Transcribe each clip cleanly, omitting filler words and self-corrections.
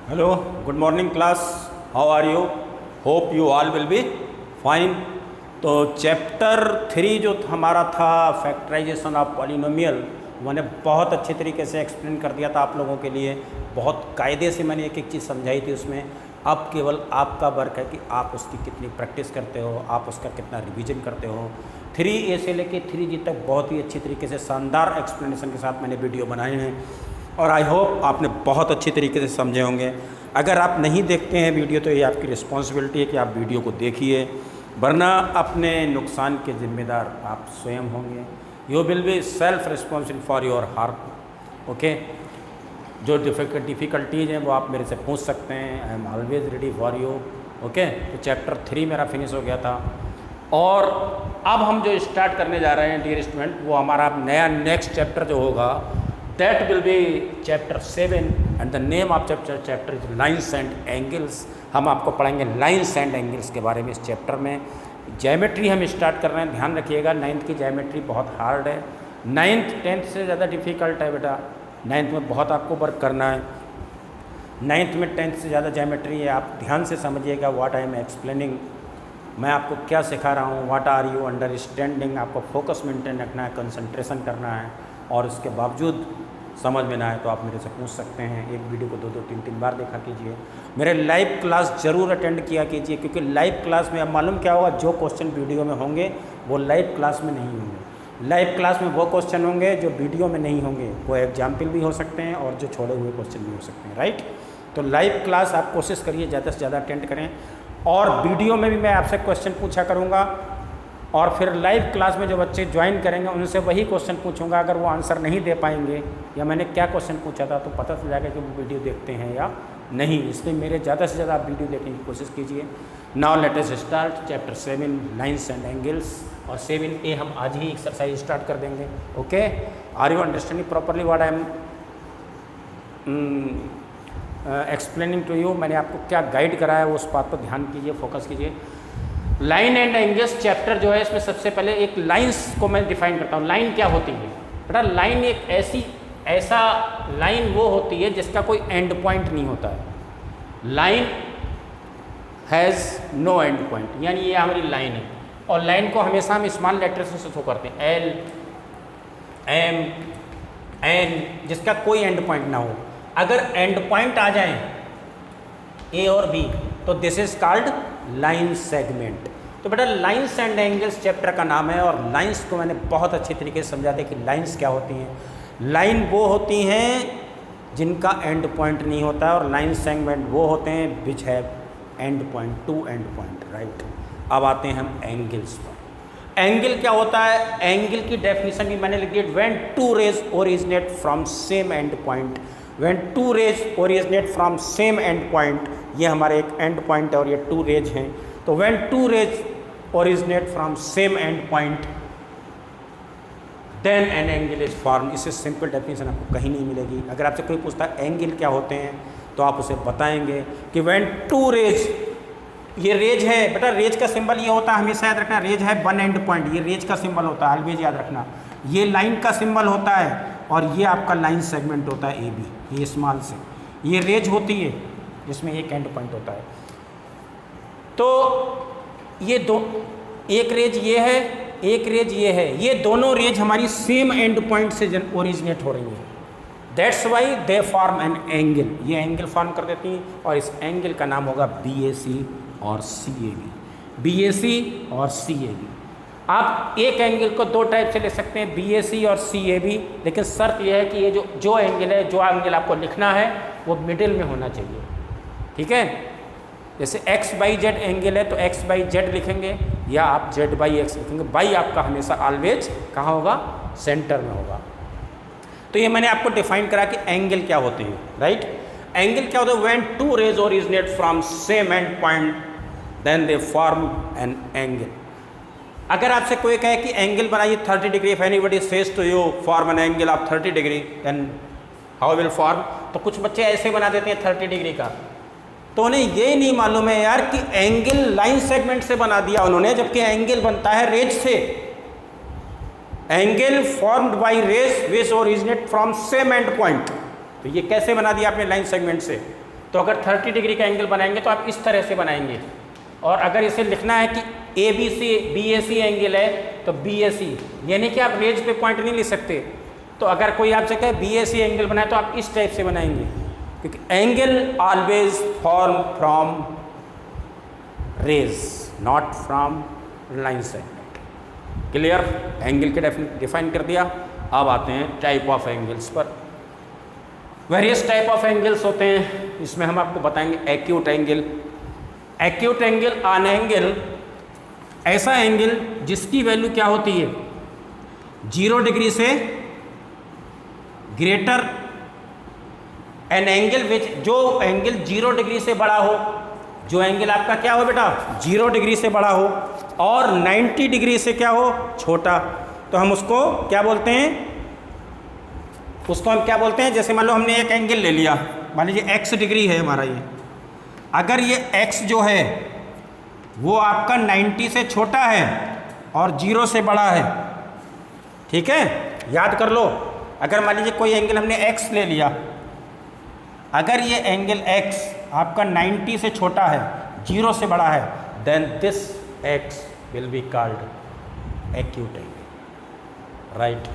Hello, good morning class. How are you? Hope you all will be fine. तो chapter 3 जो हमारा था factorization of polynomial, मैंने बहुत अच्छे तरीके से एक्सप्लेन कर दिया था आप लोगों के लिए। बहुत कायदे से मैंने एक एक चीज़ समझाई थी उसमें। अब केवल आपका वर्क है कि आप उसकी कितनी प्रैक्टिस करते हो, आप उसका कितना रिवीजन करते हो। 3A से लेके 3G तक बहुत ही अच्छी तरीके से शानदार एक्सप्लेनेशन के साथ मैंने वीडियो बनाए हैं और आई होप आपने बहुत अच्छी तरीके से समझे होंगे। अगर आप नहीं देखते हैं वीडियो तो ये आपकी रिस्पॉन्सिबिलिटी है कि आप वीडियो को देखिए, वरना अपने नुकसान के जिम्मेदार आप स्वयं होंगे। You will be self responsible for your heart. Okay, जो डिफ़िकल्टीज़ हैं वो आप मेरे से पूछ सकते हैं। I am always ready for you. Okay, तो चैप्टर 3 मेरा फिनिश हो गया था और अब हम जो स्टार्ट करने जा रहे हैं डियर स्टूडेंट, वो हमारा नया नेक्स्ट चैप्टर जो होगा that will be chapter 7 and the name of chapter is lines and angles। हम आपको पढ़ाएंगे लाइन्स एंड एंगल्स के बारे में इस चैप्टर में। ज्योमेट्री हम स्टार्ट कर रहे हैं, ध्यान रखिएगा 9th की ज्योमेट्री बहुत हार्ड है। 9th 10th से ज़्यादा डिफ़िकल्ट है बेटा। 9th में बहुत आपको वर्क करना है। 9th में 10th से ज़्यादा ज्योमेट्री है। आप ध्यान से समझिएगा व्हाट आई एम एक्सप्लेनिंग, मैं आपको क्या सिखा रहा हूँ। What are you understanding. आपको फोकस मेंटेन रखना है, कंसंट्रेशन करना है और उसके बावजूद समझ में ना आए तो आप मेरे से पूछ सकते हैं। एक वीडियो को 2-2 3-3 बार देखा कीजिए। मेरे लाइव क्लास ज़रूर अटेंड किया कीजिए, क्योंकि लाइव क्लास में अब मालूम क्या होगा, जो क्वेश्चन वीडियो में होंगे वो लाइव क्लास में नहीं होंगे। लाइव क्लास में वो क्वेश्चन होंगे जो वीडियो में नहीं होंगे। वो एग्जाम्पल भी हो सकते हैं और जो छोड़े हुए क्वेश्चन भी हो सकते हैं, राइट। तो लाइव क्लास आप कोशिश करिए ज़्यादा से ज़्यादा अटेंड करें और वीडियो में भी मैं आपसे क्वेश्चन पूछा करूँगा और फिर लाइव क्लास में जो बच्चे ज्वाइन करेंगे उनसे वही क्वेश्चन पूछूंगा। अगर वो आंसर नहीं दे पाएंगे या मैंने क्या क्वेश्चन पूछा था तो पता चल जाएगा कि वो वीडियो देखते हैं या नहीं। इसलिए मेरे ज़्यादा से ज़्यादा आप वीडियो देखने की कोशिश कीजिए। Now let us start chapter 7 lines and angles. और 7A हम आज ही एक्सरसाइज स्टार्ट कर देंगे। Okay, are you understanding properly what I am explaining to you. मैंने आपको क्या गाइड करा है वो उस बात पर ध्यान कीजिए, फोकस कीजिए। लाइन एंड एंगल्स चैप्टर जो है इसमें सबसे पहले एक लाइंस को मैं डिफाइन करता हूँ। लाइन क्या होती है बेटा? लाइन एक ऐसा लाइन वो होती है जिसका कोई एंड पॉइंट नहीं होता है। Line has no end point, यानी ये हमारी लाइन है और लाइन को हमेशा हम स्मॉल लेटर से शो करते हैं, L M N, जिसका कोई एंड पॉइंट ना हो। अगर एंड पॉइंट आ जाए A और B तो this is called line segment. तो बेटा लाइन्स एंड एंगल्स चैप्टर का नाम है और लाइन्स को मैंने बहुत अच्छी तरीके से समझा दिया कि लाइन्स क्या होती हैं। लाइन वो होती हैं जिनका एंड पॉइंट नहीं होता है और लाइन सेगमेंट वो होते हैं which have end point, two end point, right. अब आते हैं हम एंगल्स पर। एंगल क्या होता है? एंगल की डेफिनेशन भी मैंने लिख दी, when two rays originate from same end point. When two rays originate from same end point, ये हमारे एक एंड पॉइंट है और ये टू रेज हैं। तो when two rays originate from same end point then an angle is form. इससे simple definition आपको कहीं नहीं मिलेगी। अगर आपसे कोई पूछता है एंगल क्या होते हैं तो आप उसे बताएंगे कि व्हेन टू रेज, ये रेज है बेटा, रेज का सिंबल ये होता है, हमेशा याद रखना, रेज है वन एंड पॉइंट, ये रेज का सिंबल होता है, ऑलवेज याद रखना। ये लाइन का सिंबल होता है और ये आपका लाइन सेगमेंट होता है AB, ये स्मॉल से। ये रेज होती है जिसमें एक एंड पॉइंट होता है। तो ये दो, एक रेज ये है, एक रेज ये है, ये दोनों रेज हमारी सेम एंड पॉइंट से ओरिजिनेट हो रही है। That's why they form an angle. ये एंगल फॉर्म कर देती हैं और इस एंगल का नाम होगा BAC और CAB। BAC और CAB। आप एक एंगल को दो टाइप से ले सकते हैं, BAC और CAB, लेकिन शर्त यह है कि ये जो एंगल है, जो एंगल आपको लिखना है वो मिडिल में होना चाहिए, ठीक है। जैसे XYZ एंगल है तो XYZ लिखेंगे या आप ZYX लिखेंगे। बाई आपका हमेशा ऑलवेज कहाँ होगा? सेंटर में होगा। तो ये मैंने आपको डिफाइन करा कि एंगल क्या होते हैं, राइट। एंगल क्या होता है? When two rays originate from same end point then they form an angle. अगर आपसे कोई कहे कि एंगल बनाइए 30 degree, if anybody says to you form an angle of 30 degree then how will form, तो कुछ बच्चे ऐसे बना देते हैं 30 डिग्री का। तो उन्हें ये नहीं मालूम है यार कि एंगल लाइन सेगमेंट से बना दिया उन्होंने, जबकि एंगल बनता है रेज से। Angle formed by rays which originate from same end point. तो ये कैसे बना दिया आपने लाइन सेगमेंट से? तो अगर 30 डिग्री का एंगल बनाएंगे तो आप इस तरह से बनाएंगे। और अगर इसे लिखना है कि BAC एंगल है तो BAC, यानी कि आप रेज पे पॉइंट नहीं ले सकते। तो अगर कोई आपसे कहे BAC एंगल बनाए तो आप इस टाइप से बनाएंगे, क्योंकि angle always form from rays not from line segment. Clear? Angle के डिफाइन कर दिया। अब आते हैं टाइप ऑफ एंगल्स पर। वेरियस टाइप ऑफ एंगल्स होते हैं, इसमें हम आपको बताएंगे acute angle. Acute angle on angle, ऐसा एंगल जिसकी वैल्यू क्या होती है 0 डिग्री से ग्रेटर एन एंगल विच, जो एंगल 0 डिग्री से बड़ा हो, जो एंगल आपका क्या हो बेटा 0 डिग्री से बड़ा हो और 90 डिग्री से क्या हो छोटा, तो हम उसको क्या बोलते हैं, उसको हम क्या बोलते हैं, जैसे मान लो हमने एक एंगल ले लिया, मान लीजिए x डिग्री है हमारा ये, अगर ये x जो है वो आपका 90 से छोटा है और 0 से बड़ा है, ठीक है, याद कर लो। अगर मान लीजिए कोई एंगल हमने x ले लिया, अगर ये एंगल x आपका 90 से छोटा है 0 से बड़ा है, then this x will be called acute angle, right.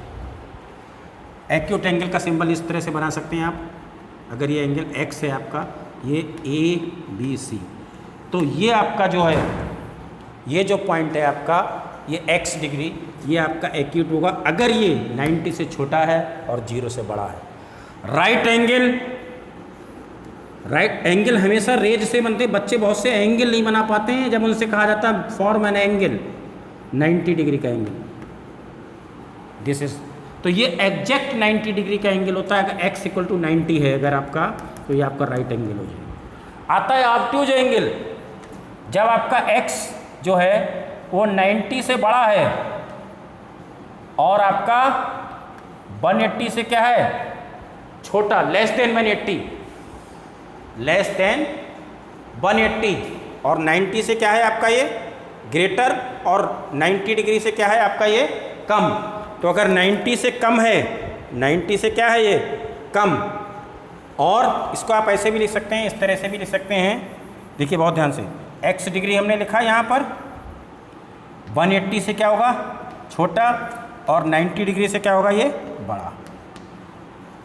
Acute angle का सिंबल इस तरह से बना सकते हैं आप। अगर ये एंगल x है आपका, ये ABC, तो ये आपका जो है, ये जो पॉइंट है आपका, ये x डिग्री, ये आपका एक्यूट होगा अगर ये 90 से छोटा है और 0 से बड़ा है। राइट एंगल, राइट एंगल हमेशा रेज से बनते हैं। बच्चे बहुत से एंगल नहीं बना पाते हैं, जब उनसे कहा जाता है फॉर्म एन एंगल 90 डिग्री का एंगल, दिस इज, तो ये एग्जैक्ट 90 डिग्री का एंगल होता है। अगर x इक्वल टू 90 है अगर आपका, तो ये आपका राइट एंगल हो जाएगा। आता है ऑब्ट्यूज एंगल, जब आपका x जो है वो 90 से बड़ा है और आपका 180 से क्या है छोटा, लेस देन 180, लेस देन 180, और 90 से क्या है आपका ये ग्रेटर, और 90 डिग्री से क्या है आपका ये कम। तो अगर 90 से कम है, 90 से क्या है ये कम, और इसको आप ऐसे भी लिख सकते हैं, इस तरह से भी लिख सकते हैं। देखिए बहुत ध्यान से, x डिग्री हमने लिखा यहाँ पर, 180 से क्या होगा छोटा और 90 डिग्री से क्या होगा ये बड़ा।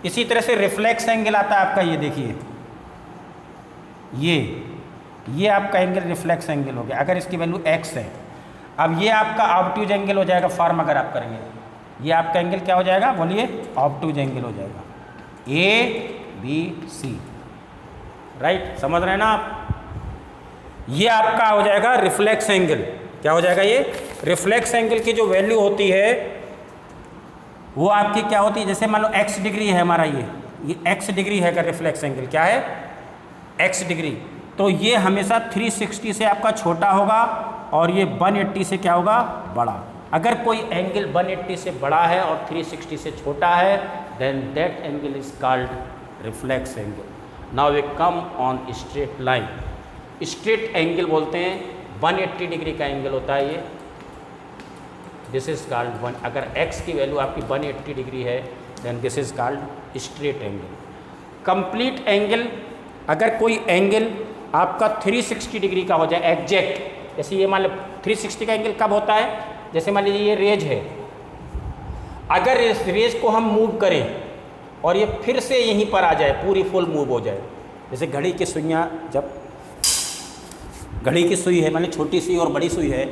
इसी तरह से रिफ्लेक्स एंगल आता है आपका, ये देखिए ये आपका एंगल रिफ्लेक्स एंगल हो गया अगर इसकी वैल्यू x है। अब ये आपका ऑब्ट्यूज एंगल हो जाएगा, फॉर्म अगर आप करेंगे, ये आपका एंगल क्या हो जाएगा बोलिए, ऑब्ट्यूज एंगल हो जाएगा, ABC, राइट, समझ रहे हैं ना आप। ये आपका हो जाएगा रिफ्लेक्स एंगल, क्या हो जाएगा ये रिफ्लेक्स एंगल की जो वैल्यू होती है वो आपकी क्या होती है, जैसे मान लो x डिग्री है हमारा, ये x डिग्री है, अगर रिफ्लेक्स एंगल क्या है x डिग्री, तो ये हमेशा 360 से आपका छोटा होगा और ये 180 से क्या होगा बड़ा। अगर कोई एंगल 180 से बड़ा है और 360 से छोटा है, then that angle is called reflex angle. Now we come on straight line. Straight angle बोलते हैं, 180 डिग्री का एंगल होता है ये, दिस इज कॉल्ड वन। अगर x की वैल्यू आपकी 180 डिग्री है, then this is called straight angle. Complete angle, अगर कोई एंगल आपका 360 डिग्री का हो जाए एग्जैक्ट, जैसे ये मान लो 360 का एंगल कब होता है, जैसे मान लीजिए ये रेज है, अगर इस रेज को हम मूव करें और ये फिर से यहीं पर आ जाए, पूरी फुल मूव हो जाए, जैसे घड़ी की सुइयाँ, जब घड़ी की सुई है, मान ली छोटी सुई और बड़ी सुई है,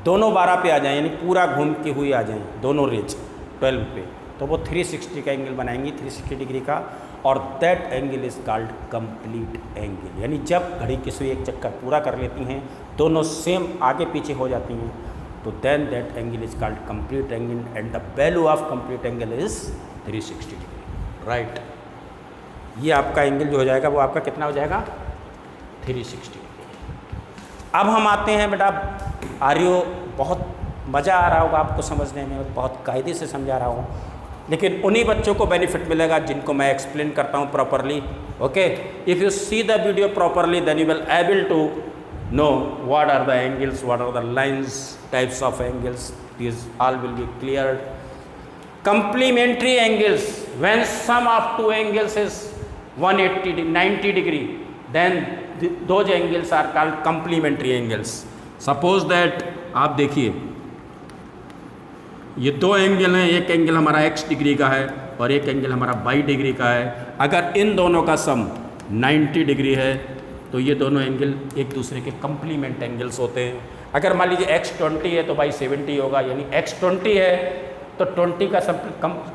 दोनों 12 पे आ जाएं, यानी पूरा घूम के हुए आ जाएं दोनों रेज 12 पे, तो वो 360 का एंगल बनाएंगी, 360 डिग्री का, और that angle is called complete angle. यानी जब घड़ी की सुई एक चक्कर पूरा कर लेती हैं, दोनों सेम आगे पीछे हो जाती हैं, तो then that angle is called complete angle, and the value of complete angle is 360 degree, right. ये आपका एंगल जो हो जाएगा वो आपका कितना हो जाएगा 360 डिग्री। अब हम आते हैं बेटा, आर्यो बहुत मज़ा आ रहा होगा आपको समझने में, बहुत कायदे से समझा रहा हूँ, लेकिन उन्हीं बच्चों को बेनिफिट मिलेगा जिनको मैं एक्सप्लेन करता हूँ properly. Okay, if you see the video properly, then you will able to know what are the angles, what are the lines, types of angles, this all will be clear. Complementary angles, when sum of two angles is 180 90 degree, then those angles are called complementary angles. Suppose that आप देखिए ये दो angle हैं, एक angle हमारा x degree का है और एक एंगल हमारा y डिग्री का है। अगर इन दोनों का सम 90 डिग्री है तो ये दोनों एंगल एक दूसरे के कंप्लीमेंट एंगल्स होते हैं। अगर मान लीजिए x 20 है तो y 70 होगा, यानी x 20 है तो 20 का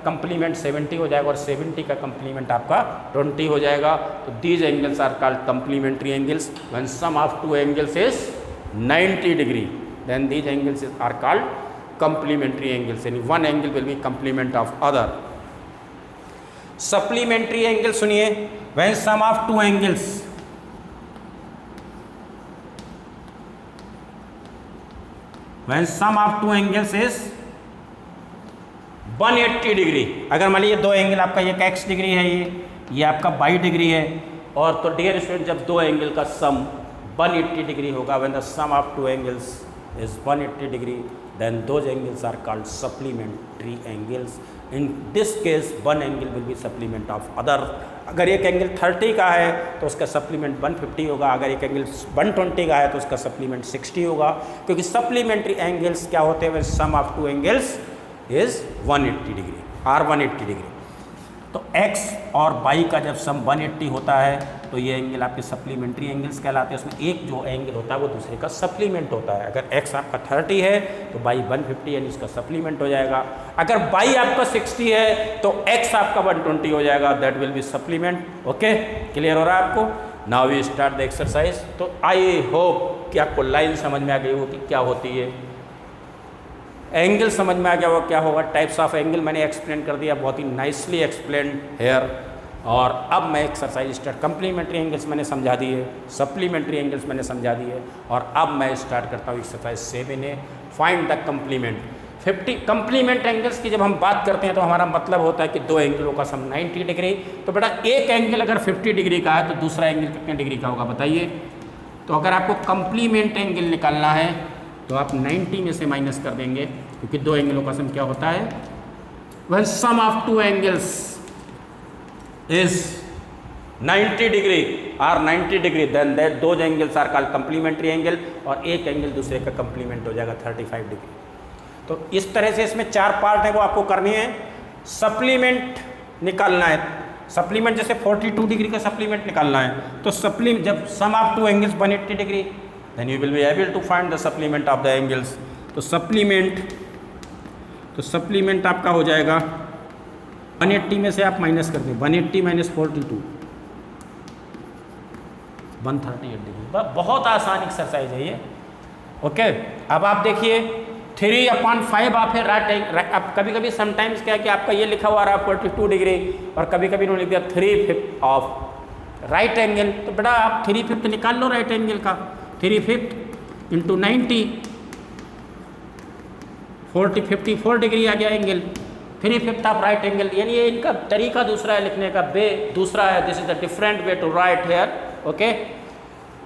कंप्लीमेंट 70 हो जाएगा और 70 का कंप्लीमेंट आपका 20 हो जाएगा। तो these angles are called complementary angles. When sum of two angles is 90 degree then these angles are called complementary angles, यानी one angle will be complement of other. Supplementary angle सुनिए, when sum of two angles is 180 degree. अगर मान लीजिए दो angle आपका ये x degree है, ये आपका y डिग्री है, और तो डियर स्टूडेंट जब दो एंगल का सम 180 डिग्री होगा, when the sum of two angles is 180 degree then those angles are called supplementary angles. In this case one angle will be supplement of other. अगर एक angle 30 का है तो उसका सप्लीमेंट 150 होगा, अगर एक एंगल 120 का है तो उसका सप्लीमेंट 60 होगा, क्योंकि सप्लीमेंट्री एंगल्स क्या होते हैं, sum of two angles is 180 degree और 180 डिग्री। तो x और y का जब सम 180 होता है तो ये एंगल आपके सप्लीमेंट्री एंगल्स कहलाते हैं। उसमें एक जो एंगल होता है वो दूसरे का सप्लीमेंट होता है। अगर x आपका 30 है तो y 150 यानी इसका सप्लीमेंट हो जाएगा। अगर y आपका 60 है तो x आपका 120 हो जाएगा, that will be supplement. Okay, clear हो रहा है आपको? Now we start the exercise. तो आई होप कि आपको लाइन समझ में आ गई होगी क्या होती है, एंगल समझ में आ गया वो क्या होगा, टाइप्स ऑफ एंगल मैंने एक्सप्लेन कर दिया, बहुत ही नाइसली एक्सप्लेन हेयर। और अब मैं एक्सरसाइज स्टार्ट, कंप्लीमेंट्री एंगल्स मैंने समझा दिए, सप्लीमेंट्री एंगल्स मैंने समझा दिए, और अब मैं स्टार्ट करता हूँ एक्सरसाइज 7 है, find the complement. 50 complement angles की जब हम बात करते हैं तो हमारा मतलब होता है कि दो एंगलों का सम 90 डिग्री। तो बेटा एक एंगल अगर 50 डिग्री का है तो दूसरा एंगल कितने डिग्री का होगा बताइए। तो अगर आपको कंप्लीमेंट एंगल निकालना है तो आप 90 में से माइनस कर देंगे, क्योंकि दो एंगलों का सम क्या होता है, when sum of two angles is 90 degree और 90 degree then that those angles are called complementary angle, और एक एंगल दूसरे का कंप्लीमेंट हो जाएगा 35 डिग्री। तो इस तरह से इसमें चार पार्ट है वो आपको करनी है। सप्लीमेंट निकालना है, सप्लीमेंट जैसे 42 डिग्री का सप्लीमेंट निकालना है तो जब sum of two angles 180 degree then you will be able to find the supplement of the angles। तो सप्लीमेंट आपका हो जाएगा 180 में से आप माइनस कर दें, 180 माइनस 42 138 डिग्री। बहुत आसान एक्सरसाइज है ये। ओके, अब आप देखिए 3/5 आप है राइट। अब कभी कभी समटाइम्स क्या है कि आपका ये लिखा हुआ रहा 42 डिग्री और कभी कभी उन्होंने लिख दिया 3/5 ऑफ राइट एंगल। तो बेटा आप 3/5 निकाल लो राइट एंगल का, 3/5 इंटू 90 54 डिग्री आ गया एंगल। 3/5 ऑफ राइट एंगल, यानी ये इनका तरीका दूसरा है लिखने का, दूसरा है, this is the different way to write here. Okay,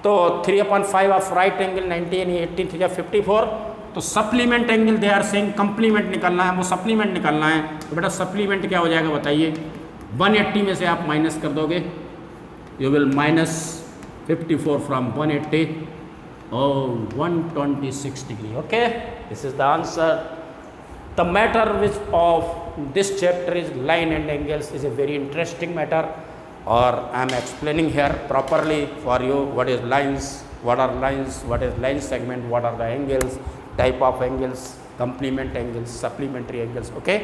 तो 3/5 ऑफ राइट एंगल 90 यानी 18 3 54। तो supplement angle they are saying complement निकालना है, वो सप्लीमेंट निकालना है। तो बेटा सप्लीमेंट क्या हो जाएगा बताइए, 180 में से आप माइनस कर दोगे, यू विल माइनस 54 फ्रॉम 180 और 126 degree. Okay, this is the answer. The matter which of this chapter is line and angles is a very interesting matter, or I am explaining here properly for you what is lines, what are lines, what is line segment, what are the angles, type of angles, complement angles, supplementary angles. Okay,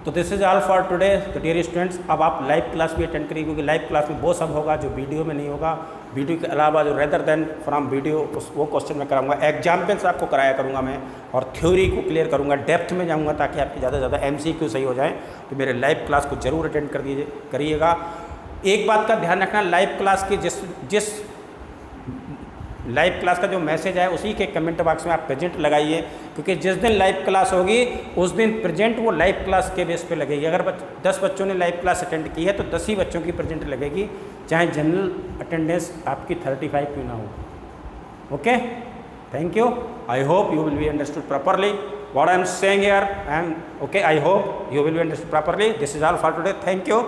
तो this is all for today. तो dear students, अब आप live class भी attend करिए, क्योंकि live class में वो सब होगा जो वीडियो में नहीं होगा। वीडियो के अलावा जो रेदर देन फ्रॉम वीडियो वो क्वेश्चन मैं कराऊंगा, एग्जाम्पल्स आपको कराया करूंगा मैं, और थ्योरी को क्लियर करूंगा, डेप्थ में जाऊंगा ताकि आपकी ज़्यादा से ज़्यादा MCQ सही हो जाए। तो मेरे लाइव क्लास को जरूर अटेंड करिएगा। एक बात का ध्यान रखना, लाइव क्लास की जिस लाइव क्लास का जो मैसेज है उसी के कमेंट बॉक्स में आप प्रेजेंट लगाइए, क्योंकि जिस दिन लाइव क्लास होगी उस दिन प्रेजेंट वो लाइव क्लास के बेस पे लगेगी। अगर 10 बच्चों ने लाइव क्लास अटेंड की है तो 10 ही बच्चों की प्रेजेंट लगेगी, चाहे जनरल अटेंडेंस आपकी 35 क्यों ना हो। Okay, thank you. I hope you will be understood properly what I am saying here, and okay, I hope you will be understood properly. This is all for today. Thank you.